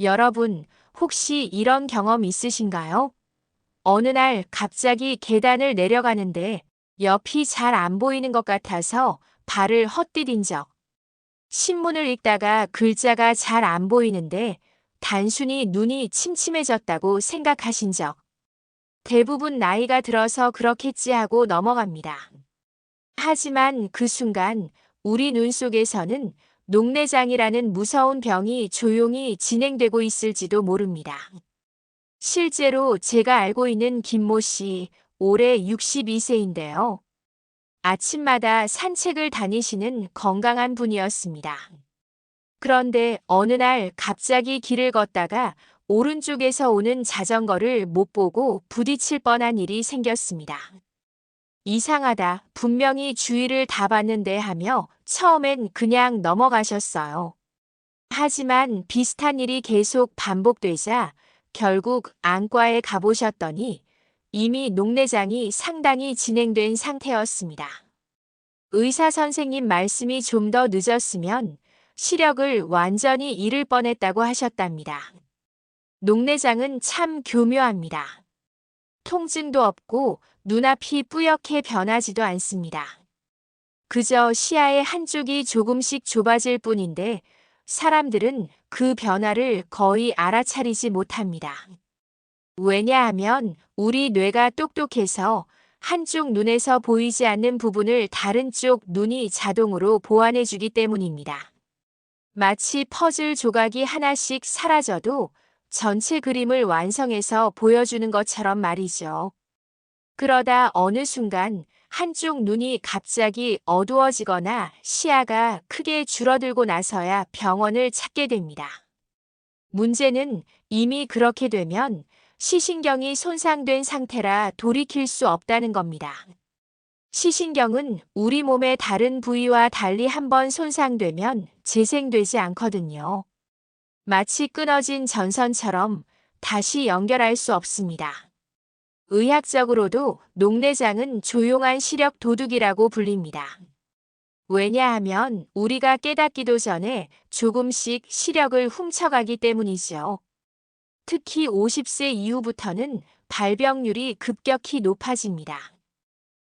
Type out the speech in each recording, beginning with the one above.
여러분, 혹시 이런 경험 있으신가요? 어느 날 갑자기 계단을 내려가는데 옆이 잘 안 보이는 것 같아서 발을 헛디딘 적. 신문을 읽다가 글자가 잘 안 보이는데 단순히 눈이 침침해졌다고 생각하신 적. 대부분 나이가 들어서 그렇겠지 하고 넘어갑니다. 하지만 그 순간 우리 눈 속에서는 녹내장이라는 무서운 병이 조용히 진행되고 있을지도 모릅니다. 실제로 제가 알고 있는 김모 씨, 올해 62세인데요. 아침마다 산책을 다니시는 건강한 분이었습니다. 그런데 어느 날 갑자기 길을 걷다가 오른쪽에서 오는 자전거를 못 보고 부딪힐 뻔한 일이 생겼습니다. 이상하다, 분명히 주위를 다 봤는데 하며 처음엔 그냥 넘어가셨어요. 하지만 비슷한 일이 계속 반복되자 결국 안과에 가보셨더니 이미 녹내장이 상당히 진행된 상태였습니다. 의사 선생님 말씀이 좀 더 늦었으면 시력을 완전히 잃을 뻔했다고 하셨답니다. 녹내장은 참 교묘합니다. 통증도 없고 눈앞이 뿌옇게 변하지도 않습니다. 그저 시야의 한쪽이 조금씩 좁아질 뿐인데 사람들은 그 변화를 거의 알아차리지 못합니다. 왜냐하면 우리 뇌가 똑똑해서 한쪽 눈에서 보이지 않는 부분을 다른 쪽 눈이 자동으로 보완해주기 때문입니다. 마치 퍼즐 조각이 하나씩 사라져도 전체 그림을 완성해서 보여주는 것처럼 말이죠. 그러다 어느 순간 한쪽 눈이 갑자기 어두워지거나 시야가 크게 줄어들고 나서야 병원을 찾게 됩니다. 문제는 이미 그렇게 되면 시신경이 손상된 상태라 돌이킬 수 없다는 겁니다. 시신경은 우리 몸의 다른 부위와 달리 한번 손상되면 재생되지 않거든요. 마치 끊어진 전선처럼 다시 연결할 수 없습니다. 의학적으로도 녹내장은 조용한 시력 도둑이라고 불립니다. 왜냐하면 우리가 깨닫기도 전에 조금씩 시력을 훔쳐가기 때문이죠. 특히 50세 이후부터는 발병률이 급격히 높아집니다.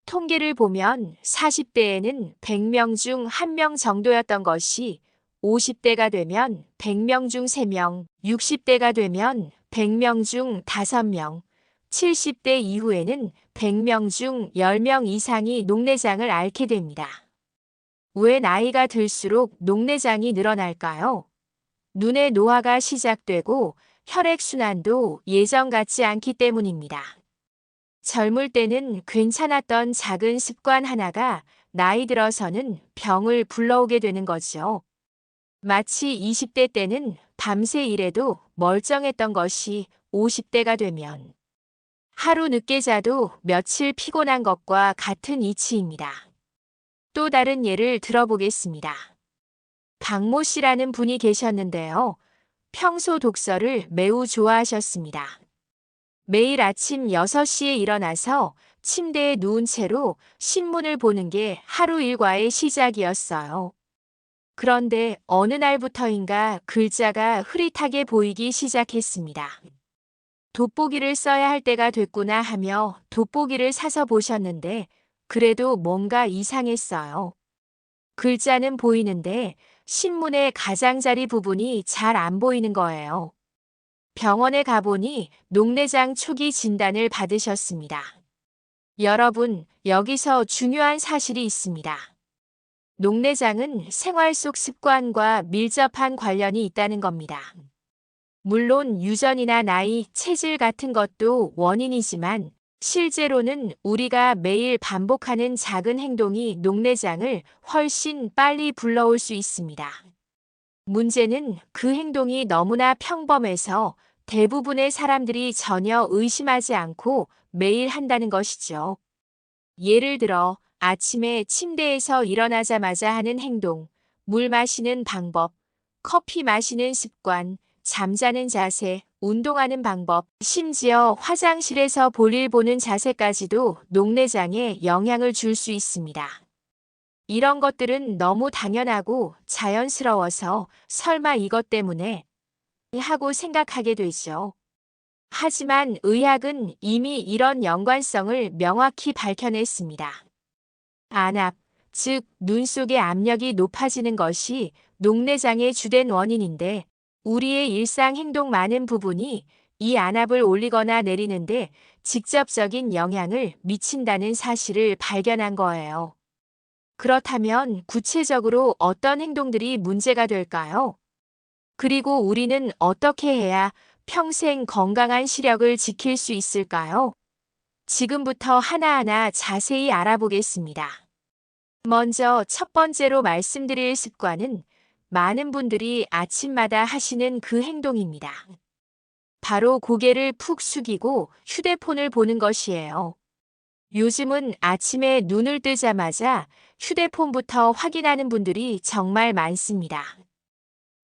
통계를 보면 40대에는 100명 중 1명 정도였던 것이 50대가 되면 100명 중 3명, 60대가 되면 100명 중 5명, 70대 이후에는 100명 중 10명 이상이 녹내장을 앓게 됩니다. 왜 나이가 들수록 녹내장이 늘어날까요? 눈의 노화가 시작되고 혈액순환도 예전 같지 않기 때문입니다. 젊을 때는 괜찮았던 작은 습관 하나가 나이 들어서는 병을 불러오게 되는 거죠. 마치 20대 때는 밤새 일해도 멀쩡했던 것이 50대가 되면 하루 늦게 자도 며칠 피곤한 것과 같은 이치입니다. 또 다른 예를 들어보겠습니다. 박모 씨라는 분이 계셨는데요. 평소 독서를 매우 좋아하셨습니다. 매일 아침 6시에 일어나서 침대에 누운 채로 신문을 보는 게 하루 일과의 시작이었어요. 그런데 어느 날부터인가 글자가 흐릿하게 보이기 시작했습니다. 돋보기를 써야 할 때가 됐구나 하며 돋보기를 사서 보셨는데 그래도 뭔가 이상했어요. 글자는 보이는데 신문의 가장자리 부분이 잘 안 보이는 거예요. 병원에 가보니 녹내장 초기 진단을 받으셨습니다. 여러분, 여기서 중요한 사실이 있습니다. 녹내장은 생활 속 습관과 밀접한 관련이 있다는 겁니다. 물론 유전이나 나이, 체질 같은 것도 원인이지만 실제로는 우리가 매일 반복하는 작은 행동이 녹내장을 훨씬 빨리 불러올 수 있습니다. 문제는 그 행동이 너무나 평범해서 대부분의 사람들이 전혀 의심하지 않고 매일 한다는 것이죠. 예를 들어 아침에 침대에서 일어나자마자 하는 행동, 물 마시는 방법, 커피 마시는 습관, 잠자는 자세, 운동하는 방법, 심지어 화장실에서 볼일 보는 자세까지도 녹내장에 영향을 줄 수 있습니다. 이런 것들은 너무 당연하고 자연스러워서 설마 이것 때문에 하고 생각하게 되죠. 하지만 의학은 이미 이런 연관성을 명확히 밝혀냈습니다. 안압, 즉 눈 속의 압력이 높아지는 것이 녹내장의 주된 원인인데 우리의 일상 행동 많은 부분이 이 안압을 올리거나 내리는데 직접적인 영향을 미친다는 사실을 발견한 거예요. 그렇다면 구체적으로 어떤 행동들이 문제가 될까요? 그리고 우리는 어떻게 해야 평생 건강한 시력을 지킬 수 있을까요? 지금부터 하나하나 자세히 알아보겠습니다. 먼저 첫 번째로 말씀드릴 습관은 많은 분들이 아침마다 하시는 그 행동입니다. 바로 고개를 푹 숙이고 휴대폰을 보는 것이에요. 요즘은 아침에 눈을 뜨자마자 휴대폰부터 확인하는 분들이 정말 많습니다.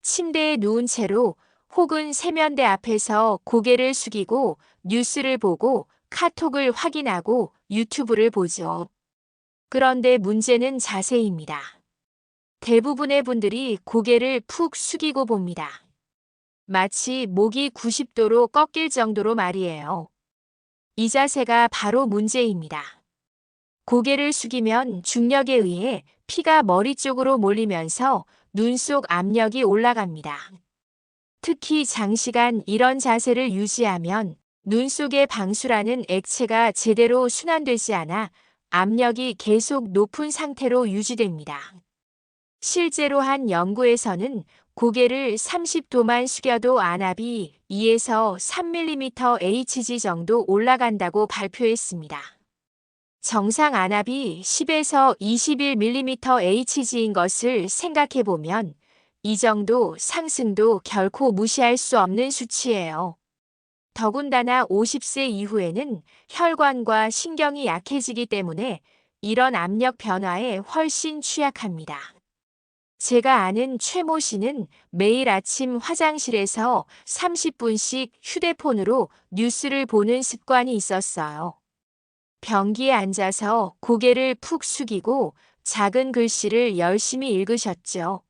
침대에 누운 채로 혹은 세면대 앞에서 고개를 숙이고 뉴스를 보고 카톡을 확인하고 유튜브를 보죠. 그런데 문제는 자세입니다. 대부분의 분들이 고개를 푹 숙이고 봅니다. 마치 목이 90도로 꺾일 정도로 말이에요. 이 자세가 바로 문제입니다. 고개를 숙이면 중력에 의해 피가 머리 쪽으로 몰리면서 눈 속 압력이 올라갑니다. 특히 장시간 이런 자세를 유지하면 눈 속의 방수라는 액체가 제대로 순환되지 않아 압력이 계속 높은 상태로 유지됩니다. 실제로 한 연구에서는 고개를 30도만 숙여도 안압이 2에서 3mm Hg 정도 올라간다고 발표했습니다. 정상 안압이 10에서 21mm Hg인 것을 생각해 보면 이 정도 상승도 결코 무시할 수 없는 수치예요. 더군다나 50세 이후에는 혈관과 신경이 약해지기 때문에 이런 압력 변화에 훨씬 취약합니다. 제가 아는 최모 씨는 매일 아침 화장실에서 30분씩 휴대폰으로 뉴스를 보는 습관이 있었어요. 변기에 앉아서 고개를 푹 숙이고 작은 글씨를 열심히 읽으셨죠.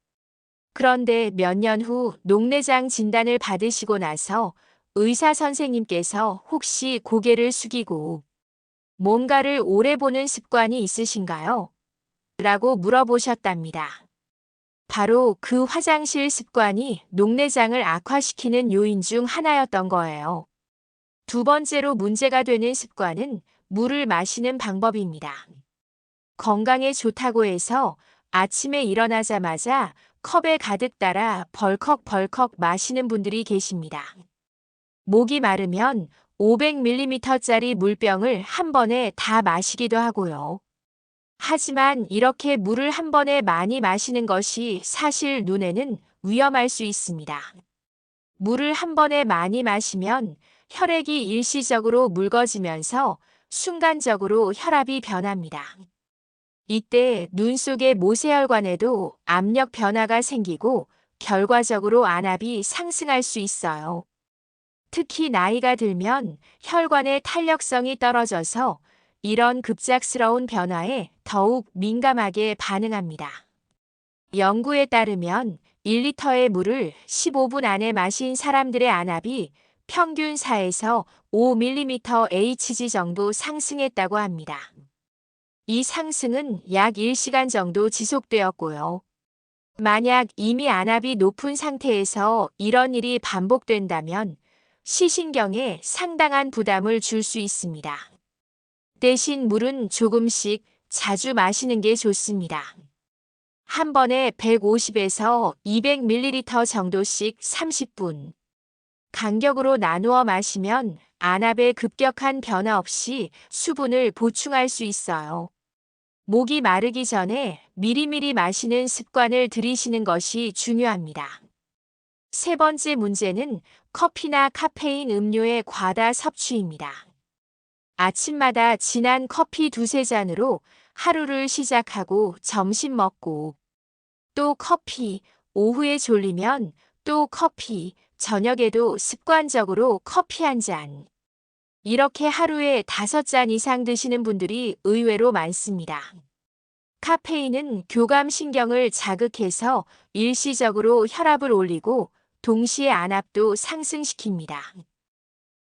그런데 몇 년 후 녹내장 진단을 받으시고 나서 의사 선생님께서 혹시 고개를 숙이고 뭔가를 오래 보는 습관이 있으신가요? 라고 물어보셨답니다. 바로 그 화장실 습관이 녹내장을 악화시키는 요인 중 하나였던 거예요. 두 번째로 문제가 되는 습관은 물을 마시는 방법입니다. 건강에 좋다고 해서 아침에 일어나자마자 컵에 가득 따라 벌컥벌컥 마시는 분들이 계십니다. 목이 마르면 500ml짜리 물병을 한 번에 다 마시기도 하고요. 하지만 이렇게 물을 한 번에 많이 마시는 것이 사실 눈에는 위험할 수 있습니다. 물을 한 번에 많이 마시면 혈액이 일시적으로 묽어지면서 순간적으로 혈압이 변합니다. 이때 눈 속의 모세혈관에도 압력 변화가 생기고 결과적으로 안압이 상승할 수 있어요. 특히 나이가 들면 혈관의 탄력성이 떨어져서 이런 급작스러운 변화에 더욱 민감하게 반응합니다. 연구에 따르면 1리터의 물을 15분 안에 마신 사람들의 안압이 평균 4에서 5mm Hg 정도 상승했다고 합니다. 이 상승은 약 1시간 정도 지속되었고요. 만약 이미 안압이 높은 상태에서 이런 일이 반복된다면 시신경에 상당한 부담을 줄 수 있습니다. 대신 물은 조금씩 자주 마시는 게 좋습니다. 한 번에 150에서 200ml 정도씩 30분 간격으로 나누어 마시면 안압의 급격한 변화 없이 수분을 보충할 수 있어요. 목이 마르기 전에 미리미리 마시는 습관을 들이시는 것이 중요합니다. 세 번째 문제는 커피나 카페인 음료의 과다 섭취입니다. 아침마다 진한 커피 두세 잔으로 하루를 시작하고 점심 먹고 또 커피, 오후에 졸리면 또 커피, 저녁에도 습관적으로 커피 한 잔. 이렇게 하루에 5잔 이상 드시는 분들이 의외로 많습니다. 카페인은 교감신경을 자극해서 일시적으로 혈압을 올리고 동시에 안압도 상승시킵니다.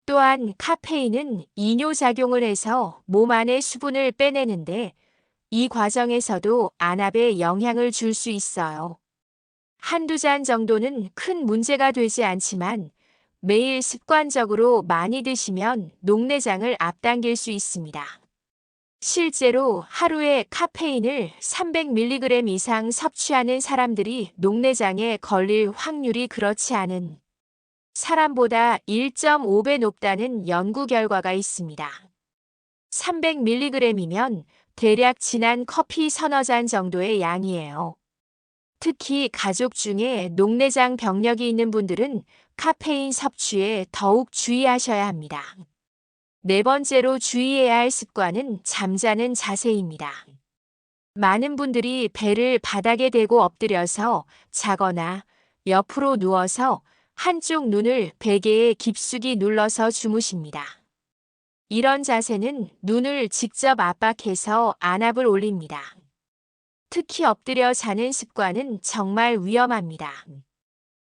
또한 카페인은 이뇨작용을 해서 몸 안의 수분을 빼내는데 이 과정에서도 안압에 영향을 줄 수 있어요. 한두 잔 정도는 큰 문제가 되지 않지만 매일 습관적으로 많이 드시면 녹내장을 앞당길 수 있습니다. 실제로 하루에 카페인을 300mg 이상 섭취하는 사람들이 녹내장에 걸릴 확률이 그렇지 않은 사람보다 1.5배 높다는 연구 결과가 있습니다. 300mg이면 대략 진한 커피 서너 잔 정도의 양이에요. 특히 가족 중에 녹내장 병력이 있는 분들은 카페인 섭취에 더욱 주의하셔야 합니다. 네 번째로 주의해야 할 습관은 잠자는 자세입니다. 많은 분들이 배를 바닥에 대고 엎드려서 자거나 옆으로 누워서 한쪽 눈을 베개에 깊숙이 눌러서 주무십니다. 이런 자세는 눈을 직접 압박해서 안압을 올립니다. 특히 엎드려 자는 습관은 정말 위험합니다.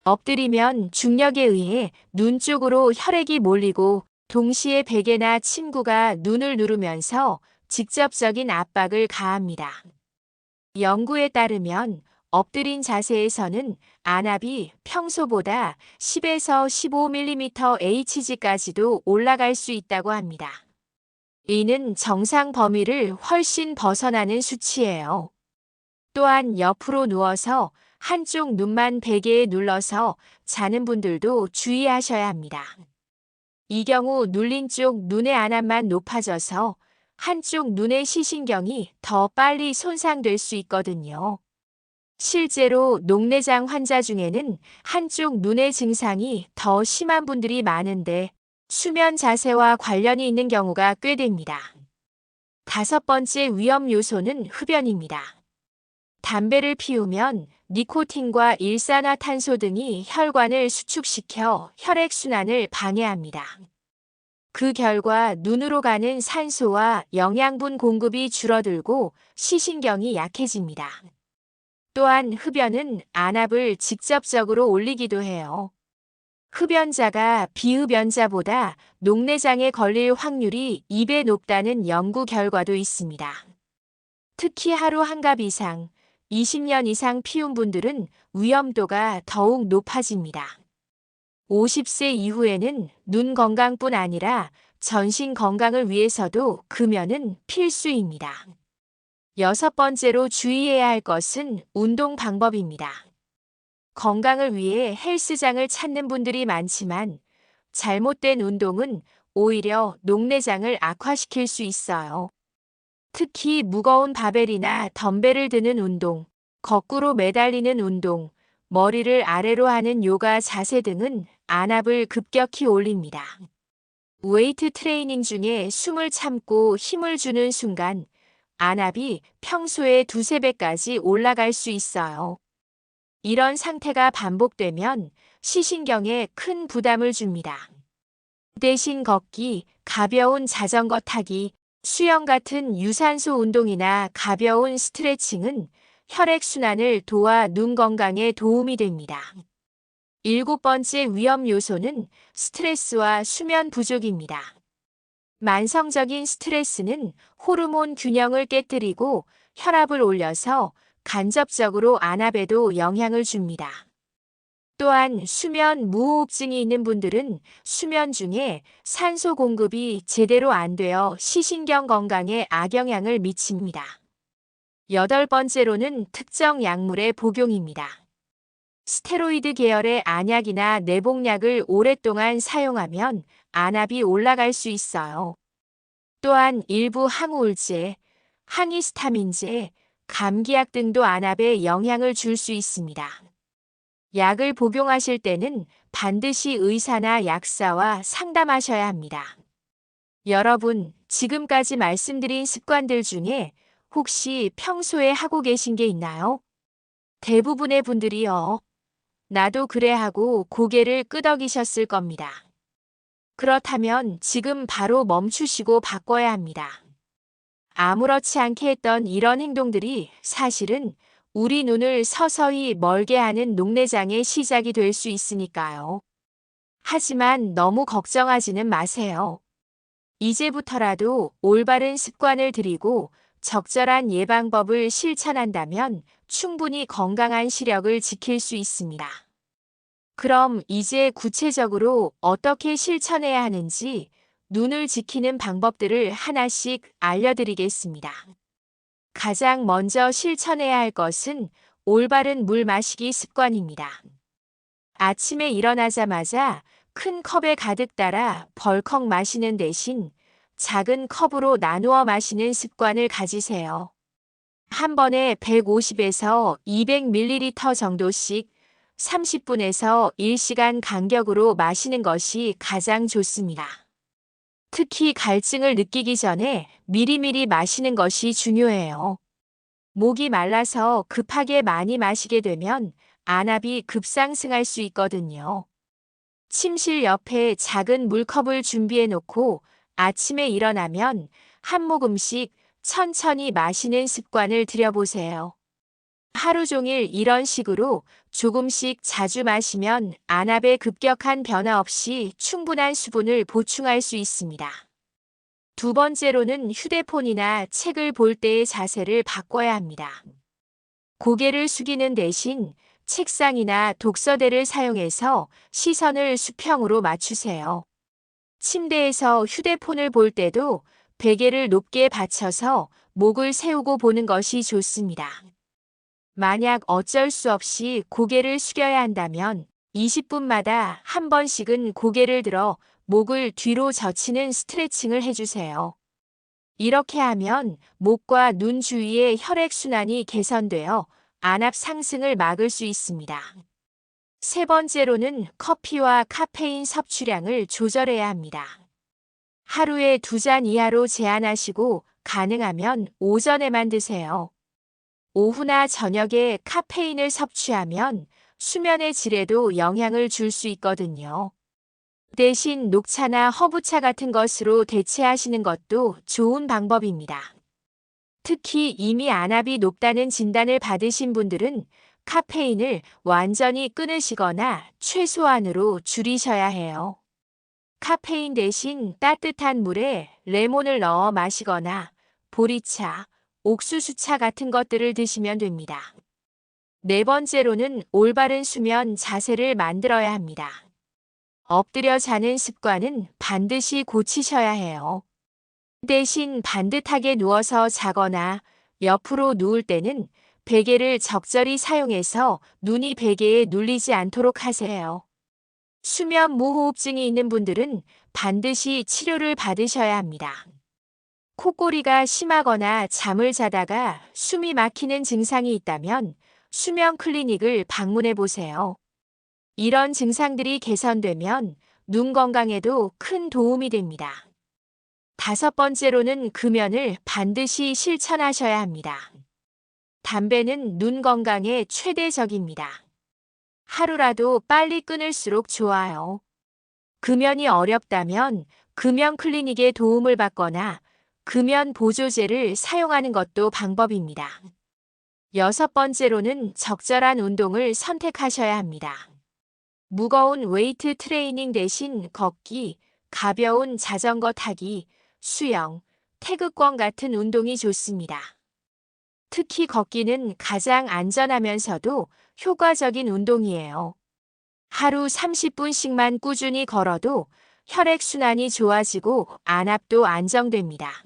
엎드리면 중력에 의해 눈 쪽으로 혈액이 몰리고 동시에 베개나 침구가 눈을 누르면서 직접적인 압박을 가합니다. 연구에 따르면 엎드린 자세에서는 안압이 평소보다 10에서 15mm Hg까지도 올라갈 수 있다고 합니다. 이는 정상 범위를 훨씬 벗어나는 수치예요. 또한 옆으로 누워서 한쪽 눈만 베개에 눌러서 자는 분들도 주의하셔야 합니다. 이 경우 눌린 쪽 눈의 안압만 높아져서 한쪽 눈의 시신경이 더 빨리 손상될 수 있거든요. 실제로 녹내장 환자 중에는 한쪽 눈의 증상이 더 심한 분들이 많은데 수면 자세와 관련이 있는 경우가 꽤 됩니다. 다섯 번째 위험 요소는 흡연입니다. 담배를 피우면 니코틴과 일산화탄소 등이 혈관을 수축시켜 혈액순환을 방해합니다. 그 결과 눈으로 가는 산소와 영양분 공급이 줄어들고 시신경이 약해집니다. 또한 흡연은 안압을 직접적으로 올리기도 해요. 흡연자가 비흡연자보다 녹내장에 걸릴 확률이 2배 높다는 연구 결과도 있습니다. 특히 하루 한 갑 이상, 20년 이상 피운 분들은 위험도가 더욱 높아집니다. 50세 이후에는 눈 건강뿐 아니라 전신 건강을 위해서도 금연은 필수입니다. 여섯 번째로 주의해야 할 것은 운동 방법입니다. 건강을 위해 헬스장을 찾는 분들이 많지만 잘못된 운동은 오히려 녹내장을 악화시킬 수 있어요. 특히 무거운 바벨이나 덤벨을 드는 운동, 거꾸로 매달리는 운동, 머리를 아래로 하는 요가 자세 등은 안압을 급격히 올립니다. 웨이트 트레이닝 중에 숨을 참고 힘을 주는 순간 안압이 평소의 두세 배까지 올라갈 수 있어요. 이런 상태가 반복되면 시신경에 큰 부담을 줍니다. 대신 걷기, 가벼운 자전거 타기, 수영 같은 유산소 운동이나 가벼운 스트레칭은 혈액순환을 도와 눈 건강에 도움이 됩니다. 일곱 번째 위험 요소는 스트레스와 수면 부족입니다. 만성적인 스트레스는 호르몬 균형을 깨뜨리고 혈압을 올려서 간접적으로 안압에도 영향을 줍니다. 또한 수면 무호흡증이 있는 분들은 수면 중에 산소 공급이 제대로 안 되어 시신경 건강에 악영향을 미칩니다. 여덟 번째로는 특정 약물의 복용입니다. 스테로이드 계열의 안약이나 내복약을 오랫동안 사용하면 안압이 올라갈 수 있어요. 또한 일부 항우울제, 항히스타민제, 감기약 등도 안압에 영향을 줄 수 있습니다. 약을 복용하실 때는 반드시 의사나 약사와 상담하셔야 합니다. 여러분, 지금까지 말씀드린 습관들 중에 혹시 평소에 하고 계신 게 있나요? 대부분의 분들이요. 나도 그래 하고 고개를 끄덕이셨을 겁니다. 그렇다면 지금 바로 멈추시고 바꿔야 합니다. 아무렇지 않게 했던 이런 행동들이 사실은 우리 눈을 서서히 멀게 하는 녹내장의 시작이 될 수 있으니까요. 하지만 너무 걱정하지는 마세요. 이제부터라도 올바른 습관을 들이고 적절한 예방법을 실천한다면 충분히 건강한 시력을 지킬 수 있습니다. 그럼 이제 구체적으로 어떻게 실천해야 하는지 눈을 지키는 방법들을 하나씩 알려드리겠습니다. 가장 먼저 실천해야 할 것은 올바른 물 마시기 습관입니다. 아침에 일어나자마자 큰 컵에 가득 따라 벌컥 마시는 대신 작은 컵으로 나누어 마시는 습관을 가지세요. 한 번에 150에서 200ml 정도씩 30분에서 1시간 간격으로 마시는 것이 가장 좋습니다. 특히 갈증을 느끼기 전에 미리미리 마시는 것이 중요해요. 목이 말라서 급하게 많이 마시게 되면 안압이 급상승할 수 있거든요. 침실 옆에 작은 물컵을 준비해 놓고 아침에 일어나면 한 모금씩 천천히 마시는 습관을 들여보세요. 하루 종일 이런 식으로 조금씩 자주 마시면 안압에 급격한 변화 없이 충분한 수분을 보충할 수 있습니다. 두 번째로는 휴대폰이나 책을 볼 때의 자세를 바꿔야 합니다. 고개를 숙이는 대신 책상이나 독서대를 사용해서 시선을 수평으로 맞추세요. 침대에서 휴대폰을 볼 때도 베개를 높게 받쳐서 목을 세우고 보는 것이 좋습니다. 만약 어쩔 수 없이 고개를 숙여야 한다면 20분마다 한 번씩은 고개를 들어 목을 뒤로 젖히는 스트레칭을 해주세요. 이렇게 하면 목과 눈 주위의 혈액순환이 개선되어 안압 상승을 막을 수 있습니다. 세 번째로는 커피와 카페인 섭취량을 조절해야 합니다. 하루에 2잔 이하로 제한하시고 가능하면 오전에만 드세요. 오후나 저녁에 카페인을 섭취하면 수면의 질에도 영향을 줄 수 있거든요. 대신 녹차나 허브차 같은 것으로 대체하시는 것도 좋은 방법입니다. 특히 이미 안압이 높다는 진단을 받으신 분들은 카페인을 완전히 끊으시거나 최소한으로 줄이셔야 해요. 카페인 대신 따뜻한 물에 레몬을 넣어 마시거나 보리차, 옥수수차 같은 것들을 드시면 됩니다. 네 번째로는 올바른 수면 자세를 만들어야 합니다. 엎드려 자는 습관은 반드시 고치셔야 해요. 대신 반듯하게 누워서 자거나 옆으로 누울 때는 베개를 적절히 사용해서 눈이 베개에 눌리지 않도록 하세요. 수면 무호흡증이 있는 분들은 반드시 치료를 받으셔야 합니다. 콧골이가 심하거나 잠을 자다가 숨이 막히는 증상이 있다면 수면 클리닉을 방문해 보세요. 이런 증상들이 개선되면 눈 건강에도 큰 도움이 됩니다. 다섯 번째로는 금연을 반드시 실천하셔야 합니다. 담배는 눈 건강에 최대적입니다. 하루라도 빨리 끊을수록 좋아요. 금연이 어렵다면 금연 클리닉의 도움을 받거나 금연 보조제를 사용하는 것도 방법입니다. 여섯 번째로는 적절한 운동을 선택하셔야 합니다. 무거운 웨이트 트레이닝 대신 걷기, 가벼운 자전거 타기, 수영, 태극권 같은 운동이 좋습니다. 특히 걷기는 가장 안전하면서도 효과적인 운동이에요. 하루 30분씩만 꾸준히 걸어도 혈액순환이 좋아지고 안압도 안정됩니다.